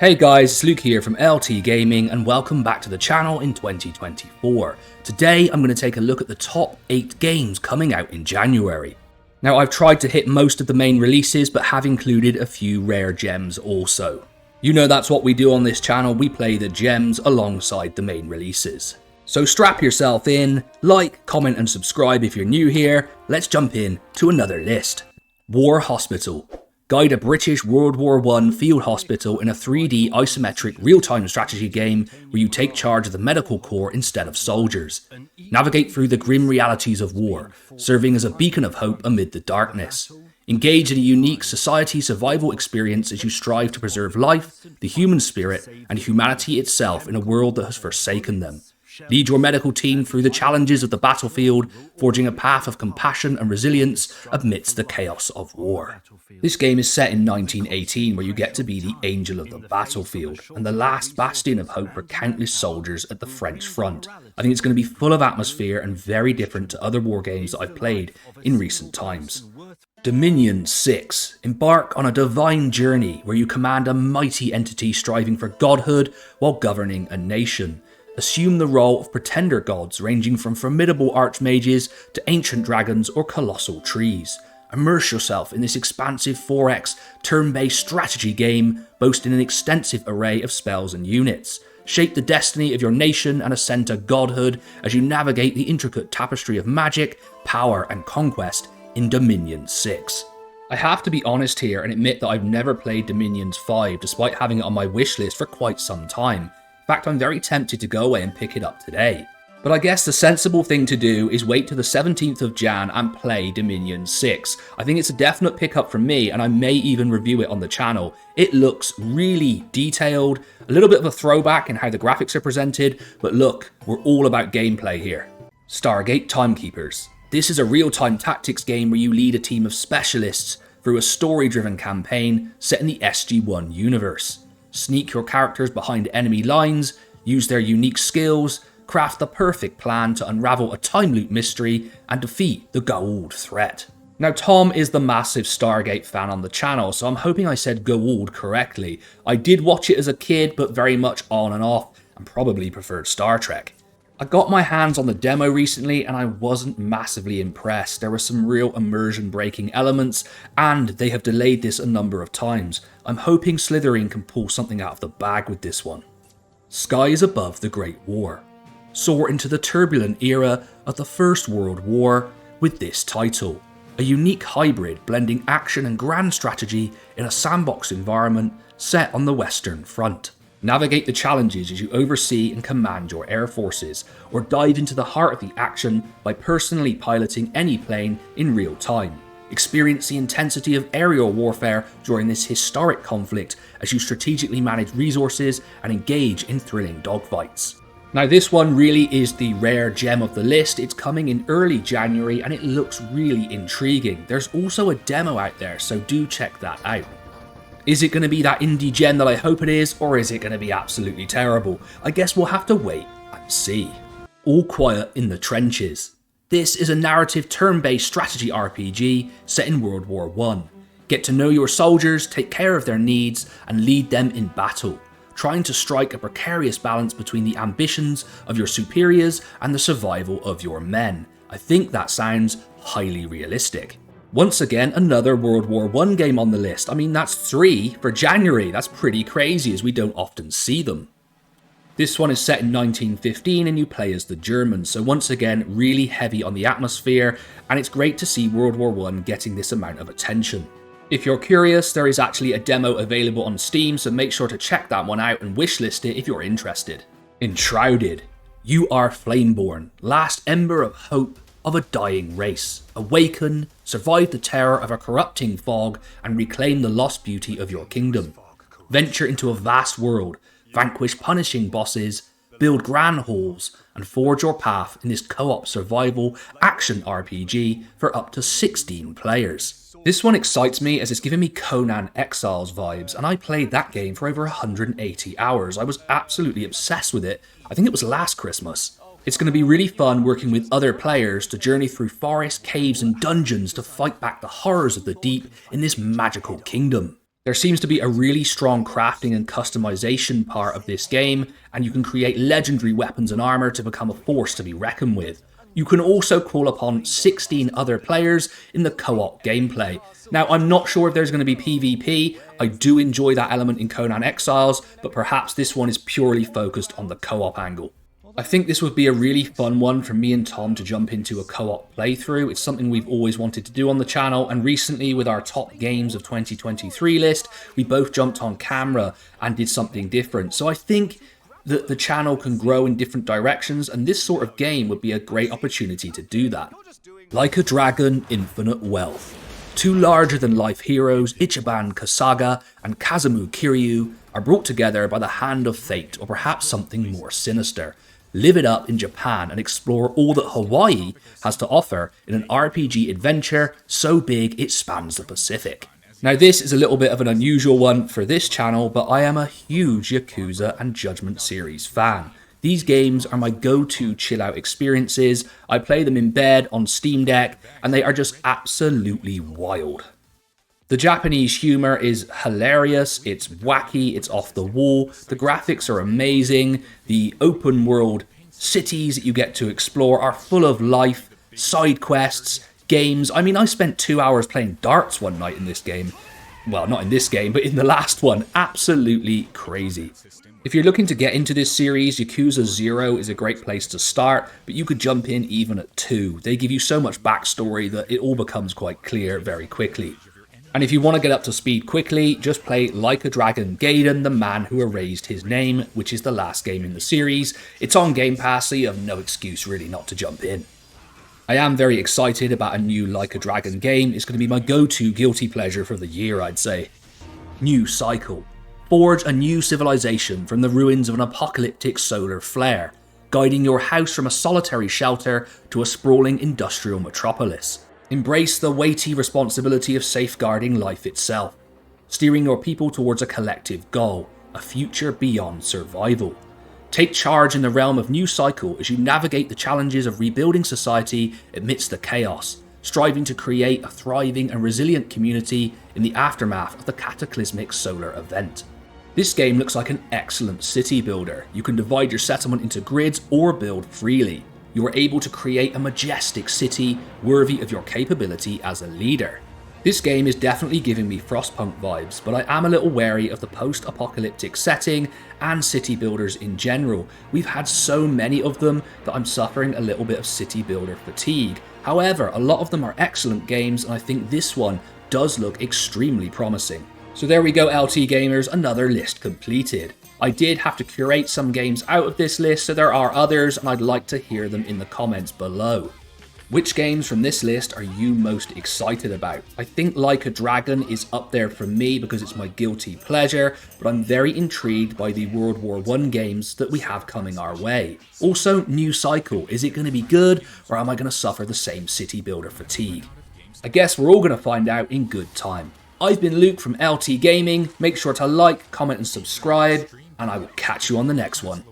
Hey guys, it's Luke here from LT Gaming and welcome back to the channel in 2024. Today I'm going to take a look at the top 8 games coming out in January. Now I've tried to hit most of the main releases but have included a few rare gems also. You know that's what we do on this channel, we play the gems alongside the main releases. So strap yourself in, like, comment and subscribe if you're new here. Let's jump in to another list. War Hospital. Guide a British World War I field hospital in a 3D isometric real-time strategy game where you take charge of the medical corps instead of soldiers. Navigate through the grim realities of war, serving as a beacon of hope amid the darkness. Engage in a unique society survival experience as you strive to preserve life, the human spirit, and humanity itself in a world that has forsaken them. Lead your medical team through the challenges of the battlefield, forging a path of compassion and resilience amidst the chaos of war. This game is set in 1918, where you get to be the angel of the battlefield, and the last bastion of hope for countless soldiers at the French front. I think it's going to be full of atmosphere and very different to other war games that I've played in recent times. Dominion 6. Embark on a divine journey where you command a mighty entity striving for godhood while governing a nation. Assume the role of pretender gods ranging from formidable archmages to ancient dragons or colossal trees. Immerse yourself in this expansive 4x turn-based strategy game boasting an extensive array of spells and units. Shape the destiny of your nation and ascend to godhood as you navigate the intricate tapestry of magic, power and conquest in Dominion 6. I have to be honest here and admit that I've never played Dominions 5 despite having it on my wishlist for quite some time. In fact, I'm very tempted to go away and pick it up today. But I guess the sensible thing to do is wait till the 17th of Jan and play Dominion 6. I think it's a definite pickup from me and I may even review it on the channel. It looks really detailed, a little bit of a throwback in how the graphics are presented, but look, we're all about gameplay here. Stargate Timekeepers. This is a real-time tactics game where you lead a team of specialists through a story-driven campaign set in the SG-1 universe. Sneak your characters behind enemy lines, use their unique skills, craft the perfect plan to unravel a time loop mystery and defeat the Goa'uld threat. Now Tom is the massive Stargate fan on the channel, so I'm hoping I said Goa'uld correctly. I did watch it as a kid, but very much on and off, and probably preferred Star Trek. I got my hands on the demo recently and I wasn't massively impressed. There were some real immersion breaking elements and they have delayed this a number of times. I'm hoping Slithering can pull something out of the bag with this one. Skies Above the Great War. Soar into the turbulent era of the First World War with this title. A unique hybrid blending action and grand strategy in a sandbox environment set on the Western Front. Navigate the challenges as you oversee and command your air forces, or dive into the heart of the action by personally piloting any plane in real time. Experience the intensity of aerial warfare during this historic conflict as you strategically manage resources and engage in thrilling dogfights. Now this one really is the rare gem of the list. It's coming in early January and it looks really intriguing. There's also a demo out there, so do check that out. Is it going to be that indie gem that I hope it is, or is it going to be absolutely terrible? I guess we'll have to wait and see. All Quiet in the Trenches. This is a narrative turn-based strategy RPG set in World War I. Get to know your soldiers, take care of their needs, and lead them in battle, trying to strike a precarious balance between the ambitions of your superiors and the survival of your men. I think that sounds highly realistic. Once again, another World War I game on the list. I mean, that's 3 for January. That's pretty crazy as we don't often see them. This one is set in 1915 and you play as the Germans. So once again, really heavy on the atmosphere. And it's great to see World War I getting this amount of attention. If you're curious, there is actually a demo available on Steam. So make sure to check that one out and wishlist it if you're interested. Enshrouded. You are Flameborn, last ember of hope of a dying race. Awaken, survive the terror of a corrupting fog, and reclaim the lost beauty of your kingdom. Venture into a vast world, vanquish punishing bosses, build grand halls, and forge your path in this co-op survival action RPG for up to 16 players. This one excites me as it's giving me Conan Exiles vibes, and I played that game for over 180 hours. I was absolutely obsessed with it. I think it was last Christmas. It's going to be really fun working with other players to journey through forests, caves and dungeons to fight back the horrors of the deep in this magical kingdom. There seems to be a really strong crafting and customization part of this game, and you can create legendary weapons and armor to become a force to be reckoned with. You can also call upon 16 other players in the co-op gameplay. Now, I'm not sure if there's going to be PvP. I do enjoy that element in Conan Exiles, but perhaps this one is purely focused on the co-op angle. I think this would be a really fun one for me and Tom to jump into a co-op playthrough. It's something we've always wanted to do on the channel, and recently with our top games of 2023 list, we both jumped on camera and did something different. So I think that the channel can grow in different directions, and this sort of game would be a great opportunity to do that. Like a Dragon, Infinite Wealth. Two larger-than-life heroes, Ichiban Kasaga and Kazemu Kiryu, are brought together by the hand of fate, or perhaps something more sinister. Live it up in Japan and explore all that Hawaii has to offer in an RPG adventure so big it spans the Pacific. Now, this is a little bit of an unusual one for this channel, but I am a huge Yakuza and Judgment series fan. These games are my go-to chill-out experiences. I play them in bed on Steam Deck, and they are just absolutely wild. The Japanese humour is hilarious, it's wacky, it's off the wall, the graphics are amazing, the open world cities that you get to explore are full of life, side quests, games. I mean, I spent 2 hours playing darts one night in this game. Well, not in this game, but in the last one. Absolutely crazy. If you're looking to get into this series, Yakuza 0 is a great place to start, but you could jump in even at 2. They give you so much backstory that it all becomes quite clear very quickly. And if you want to get up to speed quickly, just play Like a Dragon Gaiden, the Man Who Erased His Name, which is the last game in the series. It's on Game Pass, so you have no excuse really not to jump in. I am very excited about a new Like a Dragon game. It's going to be my go-to guilty pleasure for the year, I'd say. New Cycle. Forge a new civilization from the ruins of an apocalyptic solar flare, guiding your house from a solitary shelter to a sprawling industrial metropolis. Embrace the weighty responsibility of safeguarding life itself, steering your people towards a collective goal, a future beyond survival. Take charge in the realm of New Cycle as you navigate the challenges of rebuilding society amidst the chaos, striving to create a thriving and resilient community in the aftermath of the cataclysmic solar event. This game looks like an excellent city builder. You can divide your settlement into grids or build freely. You are able to create a majestic city worthy of your capability as a leader. This game is definitely giving me Frostpunk vibes, but I am a little wary of the post-apocalyptic setting and city builders in general. We've had so many of them that I'm suffering a little bit of city builder fatigue. However, a lot of them are excellent games, and I think this one does look extremely promising. So there we go, LT gamers, another list completed. I did have to curate some games out of this list, so there are others, and I'd like to hear them in the comments below. Which games from this list are you most excited about? I think Like a Dragon is up there for me because it's my guilty pleasure, but I'm very intrigued by the World War I games that we have coming our way. Also, New Cycle, is it going to be good, or am I going to suffer the same city builder fatigue? I guess we're all going to find out in good time. I've been Luke from LT Gaming. Make sure to like, comment and subscribe, and I will catch you on the next one.